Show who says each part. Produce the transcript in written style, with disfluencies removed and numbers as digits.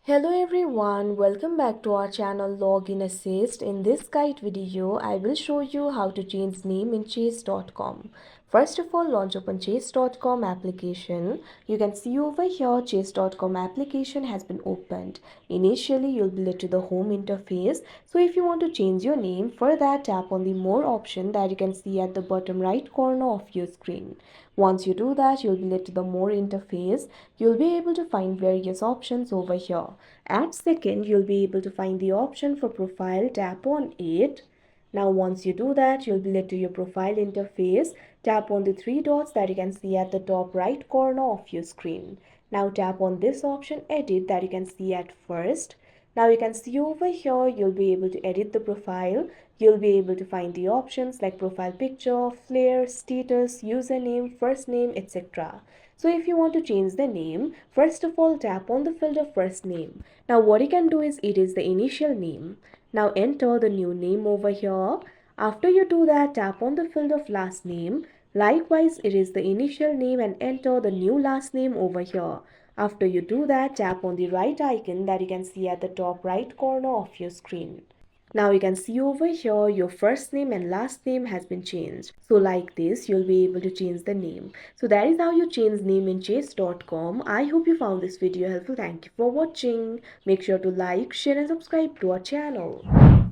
Speaker 1: Hello everyone, welcome back to our channel Login Assist. In this guide video, I will show you how to change name in Chase.com. First of all, launch open Chase.com application. You can see over here Chase.com application has been opened. Initially, you'll be led to the home interface. So if you want to change your name, for that tap on the more option that you can see at the bottom right corner of your screen. Once you do that, you'll be led to the more interface. You'll be able to find various options over here. At second, you'll be able to find the option for profile. Tap on it. Now once you do that, you'll be led to your profile interface. Tap on the three dots that you can see at the top right corner of your screen. Now tap on this option edit that you can see at first. Now you can see over here, you'll be able to edit the profile. You'll be able to find the options like profile picture, flare, status, username, first name, etc. So if you want to change the name, first of all tap on the field of first name. Now what you can do is it is the initial name. Now enter the new name over here. After you do that, tap on the field of last name. Likewise, it is the initial name and enter the new last name over here. After you do that, tap on the right icon that you can see at the top right corner of your screen. Now you can see over here your first name and last name has been changed. So like this, you'll be able to change the name. So that is how you change name in Chase.com. I hope you found this video helpful. Thank you for watching. Make sure to like, share and subscribe to our channel.